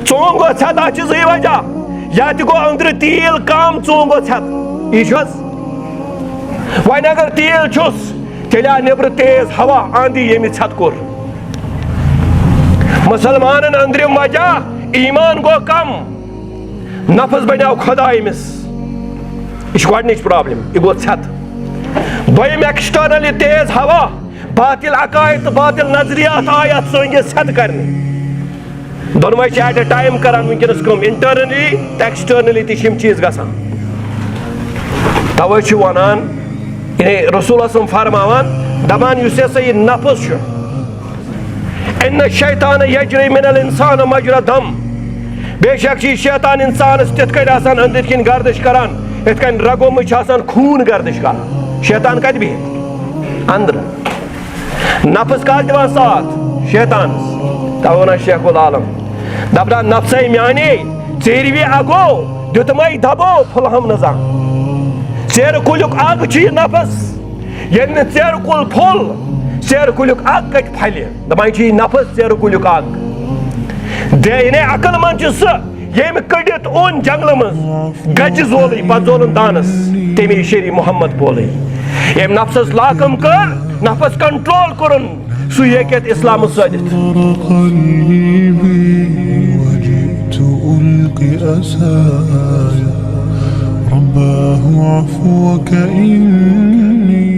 zone گو ژھٮ۪تھ اتھ چھِ زٕے وجہ یا تہِ گوٚو أنٛدرٕ تیٖل کم ژون گو ژھٮ۪تھ یی چھُ حظ وۄنۍ اگر تیٖل چھُس تیٚلہِ آو نیٚبرٕ تیز ہوا آندھی ییٚمہِ ژھٮ۪تھ کوٚر مسلمانن أنٛدرِم وجہ ایمان گوٚو کم نفس بنیو خدا أمِس یہِ چھِ گۄڈنِچ پرابلم یہِ گوٚو ژھٮ۪تھ دوٚیِم ایکسٹرنلی تیز ہوا باطل عقائد تہٕ باطل نظریات آے اتھ سٲنگِس ژھٮ۪تھ کرنہِ دۄنوے چھِ ایٹ اے ٹایم کران وٕنکیٚنس کٲم انٹرنلی تہٕ ایکسٹرنلی تہِ چھِ یِم چیٖز گژھان توے چھُ ونان رسول اسم فرماوان دپان یُس ہسا یہِ نفس چھُ ان الشیطان یجری من الانسان مجرى الدم بے شک چھِ یہِ شیطان انسانس تِتھ کٔنۍ آسان أنٛدٕرۍ کِنۍ گردش کران یِتھ کٔنۍ رگو منٛز چھِ آسان خوٗن گردش کران شیطان کتہِ بِہِتھ اندرٕ نفس کتھ دِوان ساتھ شیطانس توے ونان شیخ العالم دپان نفسے میانے ژیٖرِوِ اگو دیُتمے دبو پھُلہم نہٕ زانٛہہ ژیرٕ کُلیُک اگ چھُ یہِ نفس ییٚلہِ نہٕ ژیرٕ کُل پھوٚل ژیرٕ کُلیُک اگ کتہِ پھلہِ دپان چھِ یہِ نفس ژیرٕ کُلیُک اگ یعنی عقل مند چھُ سُہ ییٚمۍ کٔڑِتھ اوٚن جنگلہٕ منٛز گجہِ زولٕے پتہٕ زولُن دانس تمی شیری محمد بولٕے ییٚمۍ نفسس لاکم کٔر نفس کنٹرول کوٚرُن سُے ہیٚکہِ یتھ اسلامس سٲدِتھ رباه عفوك إني